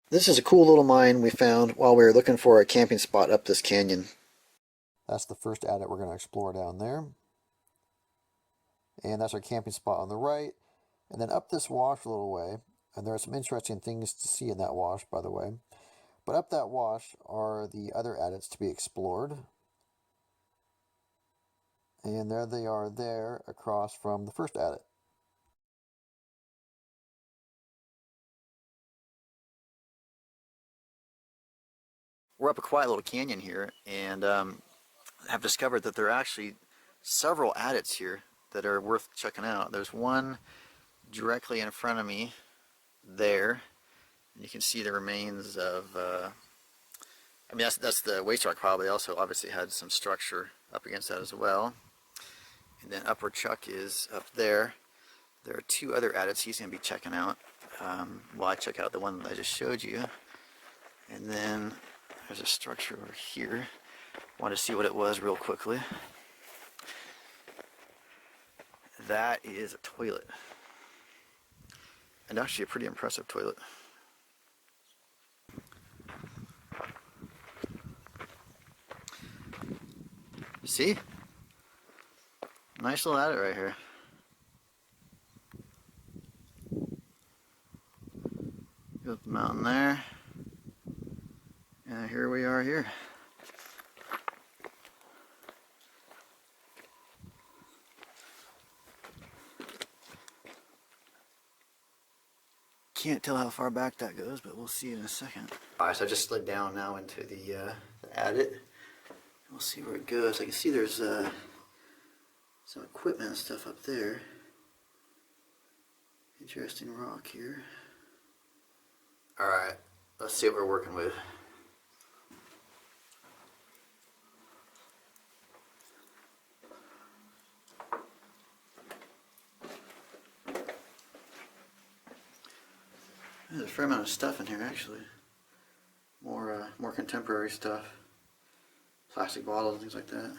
This is a cool little mine we found while we were looking for a camping spot up this canyon. That's the first adit we're going to explore down there. And that's our camping spot on the right. And then up this wash a little way, and there are some interesting things to see in that wash, by the way. But up that wash are the other adits to be explored. And there they are there across from the first adit. We're up a quiet little canyon here, and have discovered that there are actually several adits here that are worth checking out. There's one directly in front of me there. You can see the remains of, I mean, that's the waste rock probably. Also obviously had some structure up against that as well. And then Upper Chuck is up there. There are two other adits he's going to be checking out while I check out the one that I just showed you. And then there's a structure over here. Want to see what it was real quickly. That is a toilet. And actually a pretty impressive toilet. See? Nice little adit right here. Go up the mountain there. And here we are here. Can't tell how far back that goes, but we'll see in a second. Alright, so I just slid down now into the adit. We'll see where it goes. I can see there's some equipment and stuff up there. Interesting rock here. Alright, let's see what we're working with. There's a fair amount of stuff in here actually. More contemporary stuff. Plastic bottles, things like that.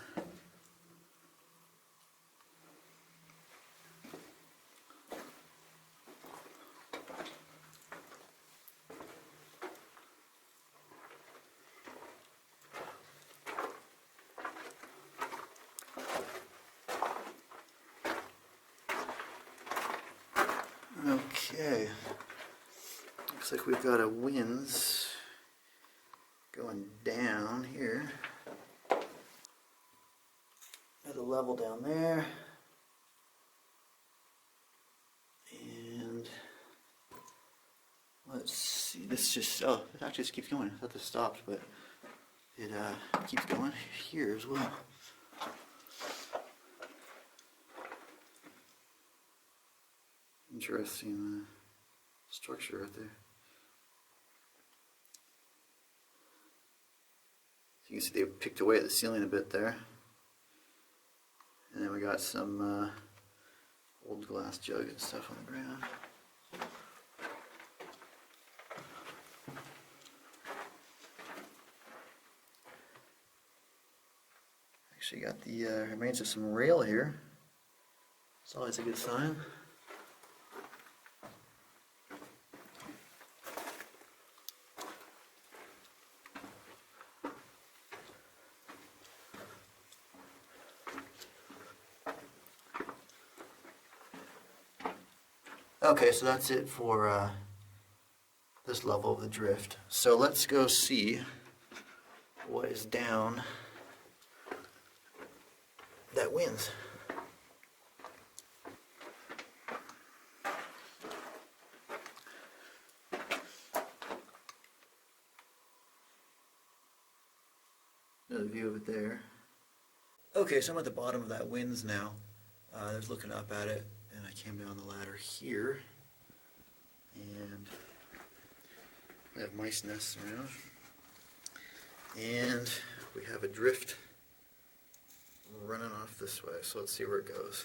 Okay. Looks like we've got a winze going down here. There's a level down there. And let's see, this just, oh, it actually just keeps going. I thought this stopped, but it keeps going here as well. Interesting structure right there. So you can see they picked away at the ceiling a bit there. And then we got some old glass jugs and stuff on the ground. Actually got the remains of some rail here. It's always a good sign. Okay, so that's it for this level of the drift. So let's go see what is down that winze. Another view of it there. Okay, so I'm at the bottom of that winze now. I was looking up at it, and I came down the ladder here, and we have mice nests around, and we have a drift running off this way, so let's see where it goes.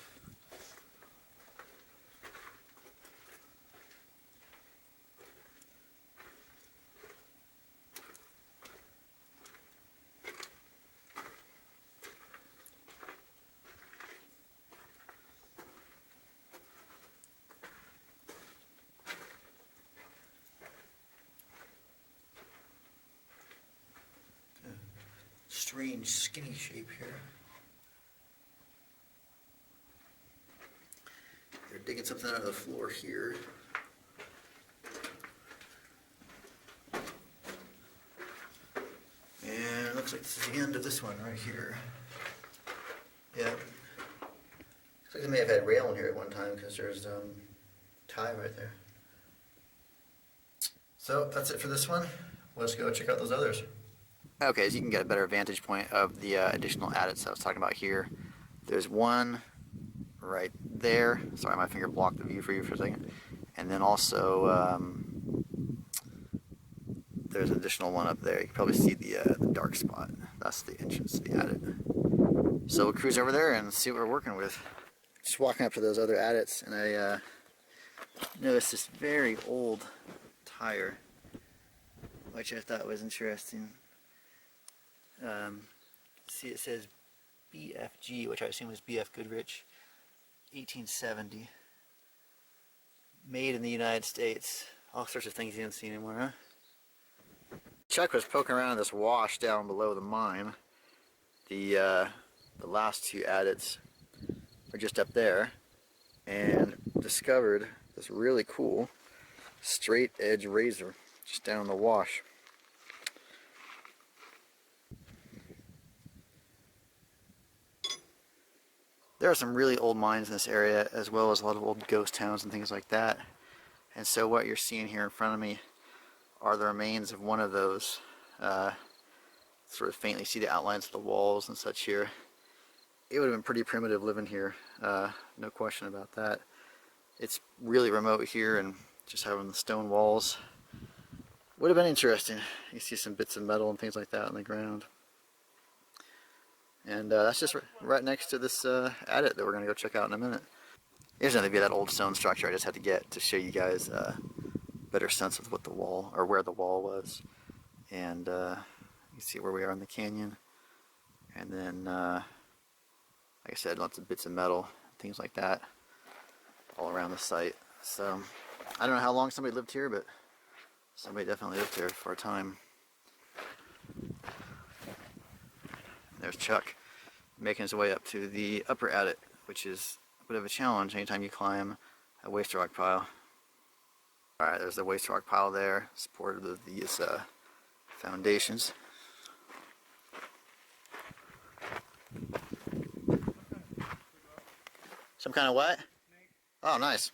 strange skinny shape here. They're digging something out of the floor here. And it looks like this is the end of this one right here. Yeah. Looks like they may have had rail in here at one time because there's tie right there. So that's it for this one. Let's go check out those others. Okay, so you can get a better vantage point of the additional adits I was talking about here. There's one right there. Sorry, my finger blocked the view for you for a second. And then also there's an additional one up there. You can probably see the dark spot. That's the entrance to the adit. So we'll cruise over there and see what we're working with. Just walking up to those other adits, and I noticed this very old tire, which I thought was interesting. See, it says BFG, which I assume is BF Goodrich, 1870. Made in the United States. All sorts of things you don't see anymore, huh? Chuck was poking around in this wash down below the mine. The last two adits are just up there, and discovered this really cool straight edge razor just down in the wash. There are some really old mines in this area, as well as a lot of old ghost towns and things like that. And so what you're seeing here in front of me are the remains of one of those. Sort of faintly see the outlines of the walls and such here. It would have been pretty primitive living here, no question about that. It's really remote here, and just having the stone walls would have been interesting. You see some bits of metal and things like that on the ground. And that's just right next to this adit that we're going to go check out in a minute. Here's another view of that old stone structure I just had to get to show you guys a better sense of what the wall, or where the wall was. And you see where we are in the canyon. And then, like I said, lots of bits of metal, things like that, all around the site. So, I don't know how long somebody lived here, but somebody definitely lived here for a time. There's Chuck making his way up to the upper adit, which is a bit of a challenge anytime you climb a waste rock pile. Alright, there's the waste rock pile there, supported with these foundations. Some kind of what? Snake. Oh, nice.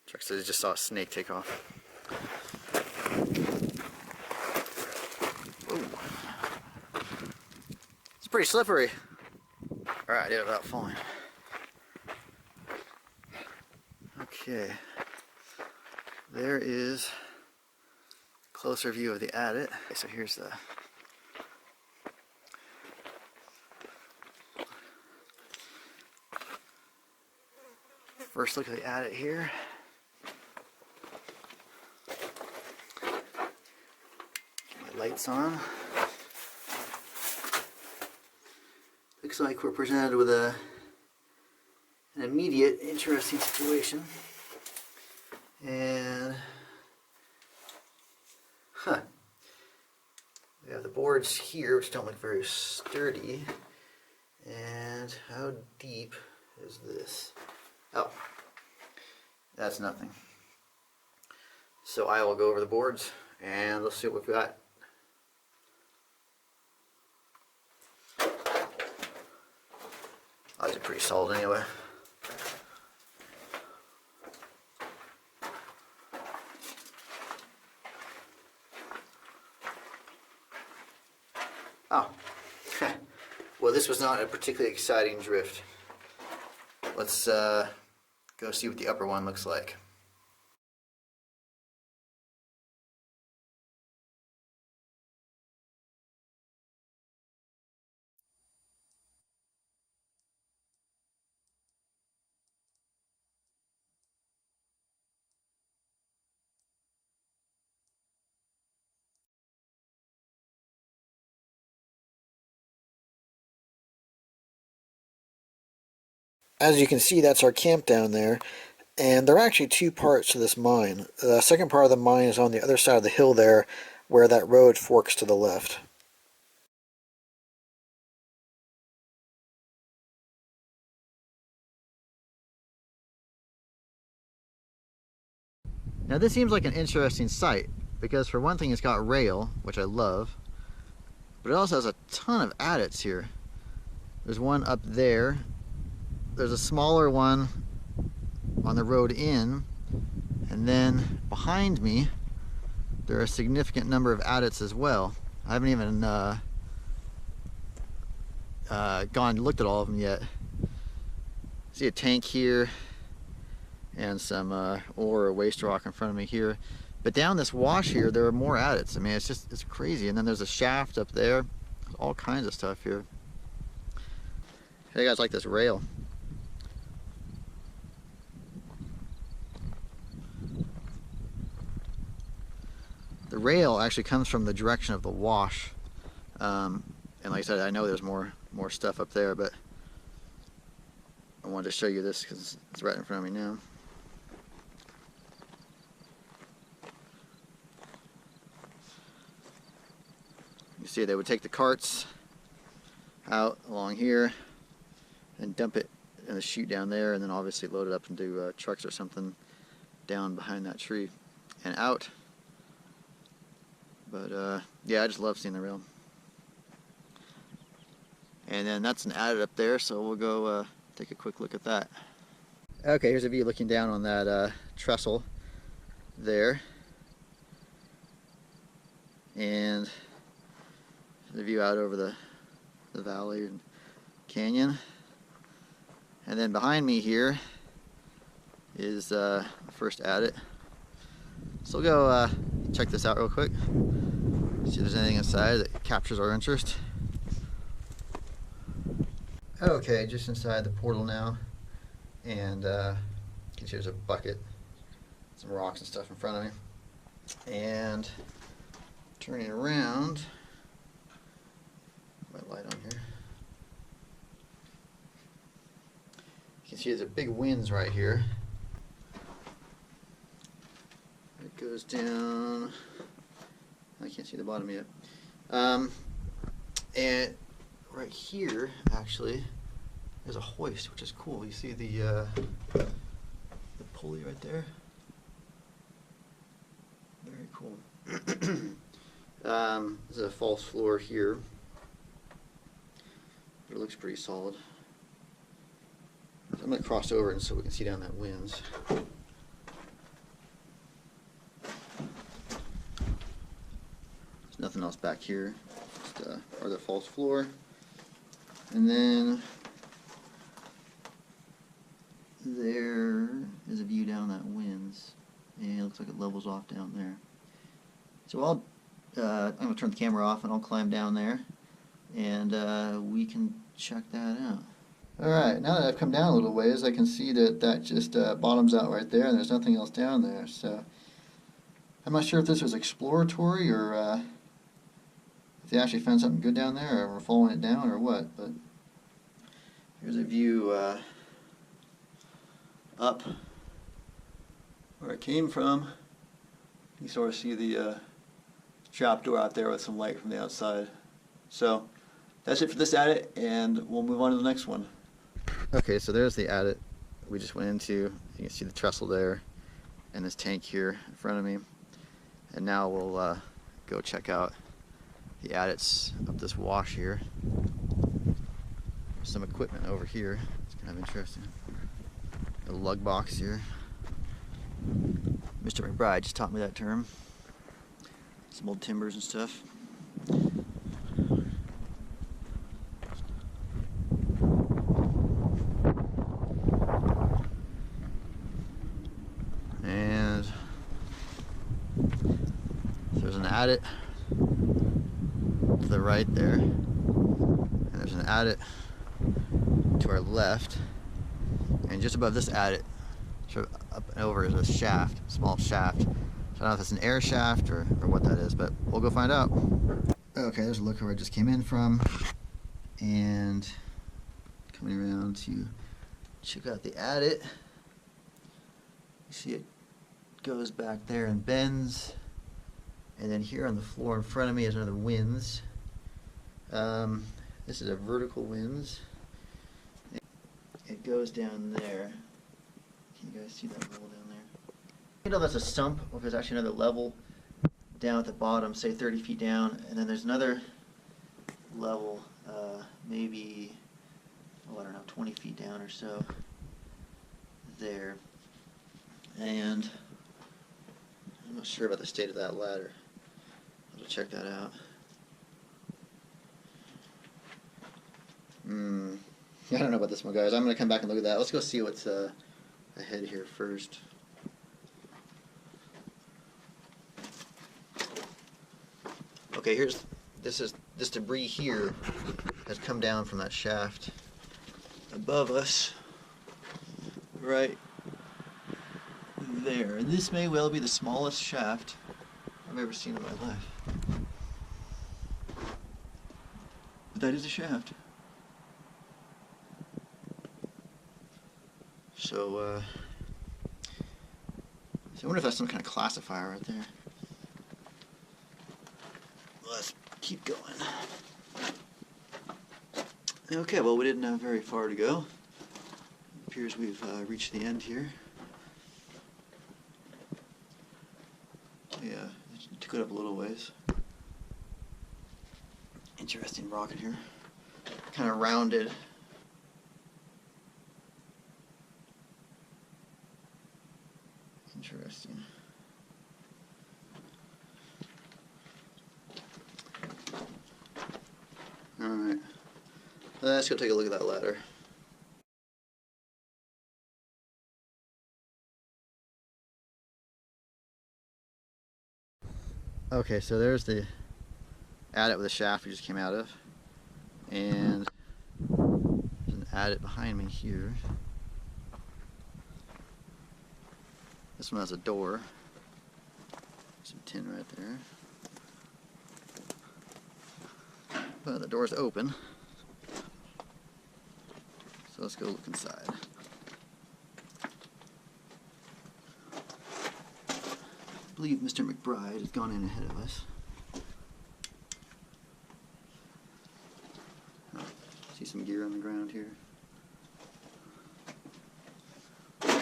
Chuck said he just saw a snake take off. Ooh. It's pretty slippery. Alright, I did it without falling. Okay. There is a closer view of the adit. Okay, so here's the first look at the adit here. My lights on. Looks like we're presented with an immediate interesting situation. And we have the boards here, which don't look very sturdy. And how deep is this? Oh, that's nothing. So I will go over the boards and let's see what we've got. Oh, these are pretty solid anyway. Oh, well, this was not a particularly exciting drift. Let's go see what the upper one looks like. As you can see, that's our camp down there, and there are actually two parts to this mine. The second part of the mine is on the other side of the hill there, where that road forks to the left. Now this seems like an interesting site because for one thing it's got rail, which I love, but it also has a ton of adits here. There's one up there. There's a smaller one on the road in, and then behind me there are a significant number of adits as well. I haven't even gone and looked at all of them yet. See a tank here and some ore or waste rock in front of me here. But down this wash here, there are more adits. I mean, it's crazy. And then there's a shaft up there. There's all kinds of stuff here. Hey guys, like this rail. The rail actually comes from the direction of the wash. And like I said, I know there's more stuff up there, but I wanted to show you this because it's right in front of me now. You see they would take the carts out along here and dump it in the chute down there, and then obviously load it up into trucks or something down behind that tree and out. But yeah, I just love seeing the rail. And then that's an adit up there, so we'll go take a quick look at that. Okay, here's a view looking down on that trestle there. And the view out over the valley and canyon. And then behind me here is the first adit. So we'll go check this out real quick. See if there's anything inside that captures our interest. Okay, just inside the portal now. And you can see there's a bucket, some rocks and stuff in front of me. And turning around, my light on here. You can see there's a big winze right here. It goes down. I can't see the bottom yet. And right here, actually, there's a hoist, which is cool. You see the pulley right there? Very cool. There's a false floor here. But it looks pretty solid. So I'm going to cross over and so we can see down that winze. There's nothing else back here. Just or the false floor. And then there is a view down that winze. And it looks like it levels off down there. So I'm going to turn the camera off and I'll climb down there. And we can check that out. Alright, now that I've come down a little ways, I can see that that just bottoms out right there and there's nothing else down there. So I'm not sure if this was exploratory or if they actually found something good down there or we're following it down or what. But here's a view up where it came from. You sort of see the trapdoor out there with some light from the outside. So that's it for this adit, and we'll move on to the next one. Okay, so there's the adit we just went into. You can see the trestle there and this tank here in front of me. And now we'll go check out the adits up this wash here. There's some equipment over here. It's kind of interesting. A lug box here. Mr. McBride just taught me that term. Some old timbers and stuff. And there's an adit to the right there. And there's an adit to our left. And just above this adit, sort of up and over, is a shaft, small shaft. So I don't know if it's an air shaft or what that is, but we'll go find out. Okay, there's a look where I just came in from. And coming around to check out the adit. You see it goes back there and bends. And then here on the floor in front of me is another winze. This is a vertical winze. It goes down there. Can you guys see that roll down there? You know, that's a sump, or if there's actually another level down at the bottom, say 30 feet down, and then there's another level, maybe, oh, I don't know, 20 feet down or so there. And I'm not sure about the state of that ladder. I'll have to check that out. I don't know about this one, guys. I'm going to come back and look at that. Let's go see what's ahead here first. Okay, this debris here has come down from that shaft above us, right there. And this may well be the smallest shaft I've ever seen in my life. But that is a shaft. So I wonder if that's some kind of classifier right there. Let's keep going. Okay, well, we didn't have very far to go. It appears we've reached the end here. Yeah, it took it up a little ways. Interesting rock in here. Kind of rounded. Interesting. Alright. Let's go take a look at that ladder. Okay, so there's the adit with the shaft we just came out of. And there's an adit behind me here. This one has a door. Some tin right there. But the door's open. So let's go look inside. I believe Mr. McBride has gone in ahead of us. Oh, see some gear on the ground here.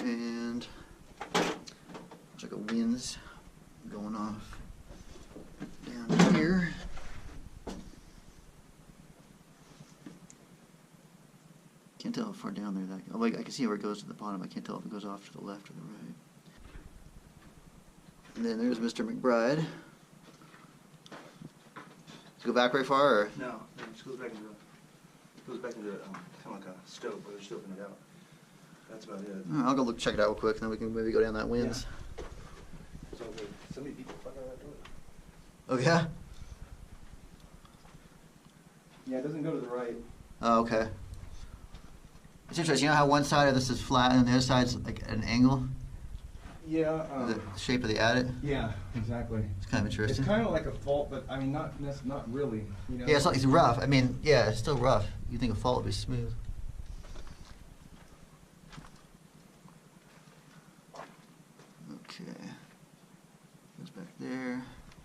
And looks like a wind's going off down here. Can't tell how far down there that goes. Oh, I can see where it goes to the bottom. I can't tell if it goes off to the left or the right. And then there's Mr. McBride. Does it go back very far, or? No, it just goes back into kind of like a stove where they're stoking it out. That's about it. I'll go check it out real quick, and then we can maybe go down that winds. Yeah. So many people fuck out that door. Oh yeah? Yeah, it doesn't go to the right. Oh, okay. It's interesting. You know how one side of this is flat and the other side's like at an angle? Yeah. The shape of the adit? Yeah, exactly. It's kind of interesting. It's kind of like a fault, but I mean, not really. You know? Yeah, it's rough. I mean, yeah, it's still rough. You think a fault would be smooth. Okay. Goes back there.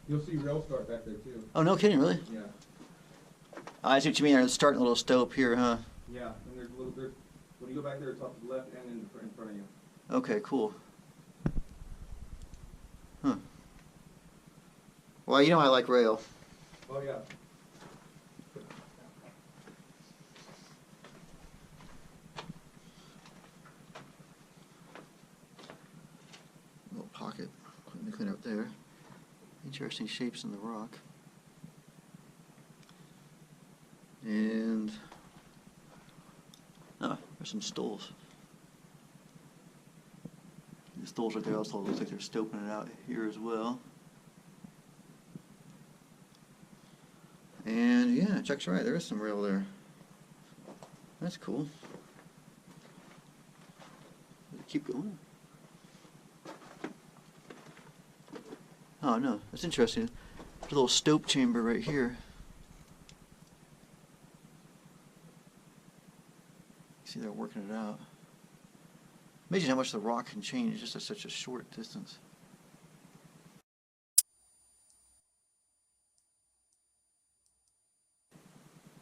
You'll see rail start back there too. Oh, no kidding, really? Yeah. I see what you mean. They're starting a little stope here, huh? Yeah, and there's a little. When you go back there, it's off to the left and in front of you. Okay, cool. Huh. Well, you know I like rail. Oh yeah. Little pocket. Let me clean up there. Interesting shapes in the rock. And there's some stoles. The stoles right there also looks like they're stoping it out here as well. And yeah, Chuck's right, there is some rail there. That's cool. Keep going. Oh no, that's interesting. There's a little stope chamber right here. See, they're working it out. Imagine how much the rock can change just at such a short distance.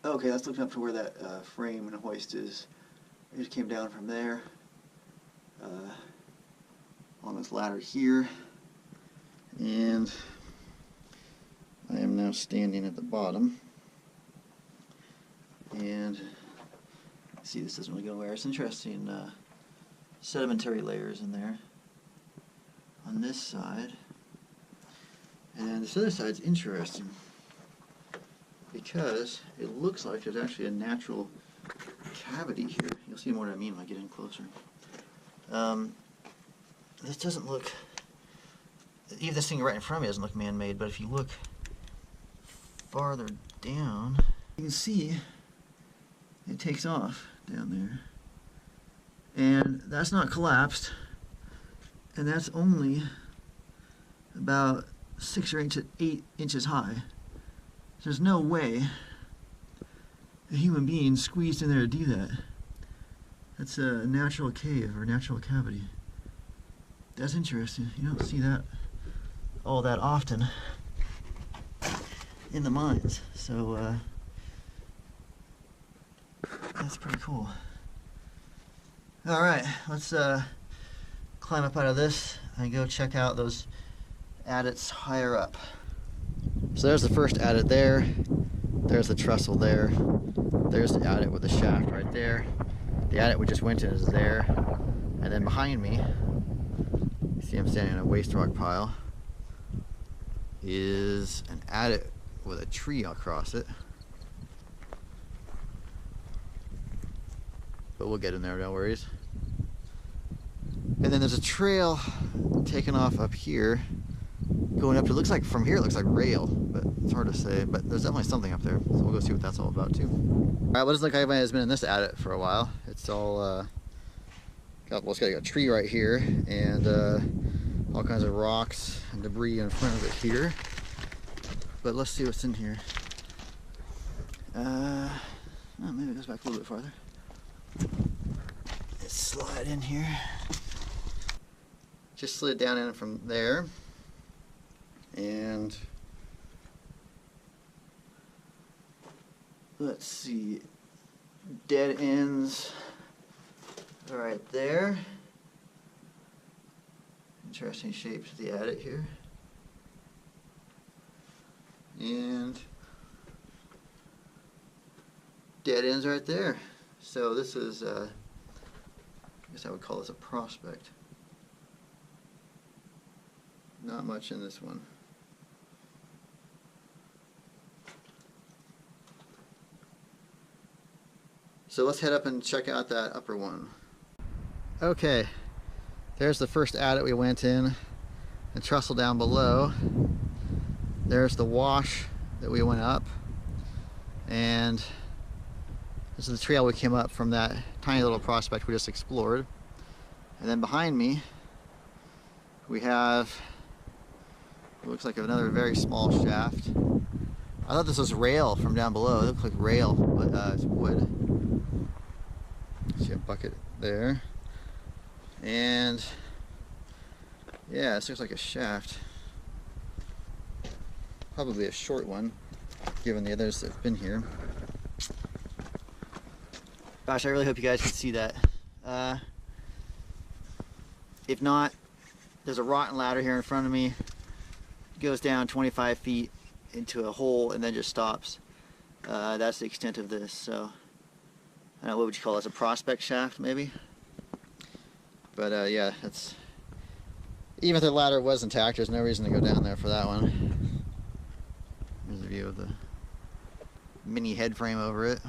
Okay, let's look up to where that frame and hoist is. It just came down from there. on this ladder here, and I am now standing at the bottom. And see, this doesn't really go anywhere. It's interesting sedimentary layers in there on this side, and this other side's interesting because it looks like there's actually a natural cavity here. You'll see more what I mean when I get in closer. This doesn't look, even this thing right in front of me doesn't look man-made, but if you look farther down, you can see it takes off down there. And that's not collapsed, and that's only about 6 or 8 inches high. There's no way a human being squeezed in there to do that. That's a natural cave or natural cavity. That's interesting. You don't see that all that often in the mines. So that's pretty cool. All right, let's climb up out of this and go check out those adits higher up. So there's the first adit there. There's the trestle there. There's the adit with the shaft right there. The adit we just went in is there. And then behind me, you see I'm standing on a waste rock pile, is an adit with a tree across it. But we'll get in there, no worries. And then there's a trail taken off up here, going up to, looks like from here it looks like rail, but it's hard to say, but there's definitely something up there, so we'll go see what that's all about too. Alright, well, it looks like everybody has been in this adit for a while. It's all it's got a tree right here, and all kinds of rocks and debris in front of it here. But let's see what's in here. Oh, maybe it goes back a little bit farther. Let's slide in here. Just slid down in from there, and let's see, dead ends are right there. Interesting shapes of the adit here, and dead ends right there. So this is I guess I would call this a prospect. Not much in this one. So let's head up and check out that upper one. Okay, there's the first adit we went in, and trestle down below. There's the wash that we went up, and this is the trail we came up from, that tiny little prospect we just explored. And then behind me we have, it looks like another very small shaft. I thought this was rail from down below. It looks like rail, but it's wood. See a bucket there. And yeah, this looks like a shaft. Probably a short one, given the others that have been here. Gosh, I really hope you guys can see that. If not, there's a rotten ladder here in front of me. Goes down 25 feet into a hole and then just stops. That's the extent of this. So I don't know, what would you call this, a prospect shaft maybe? But yeah, that's, even if the ladder was intact, there's no reason to go down there for that one. Here's a view of the mini head frame over it.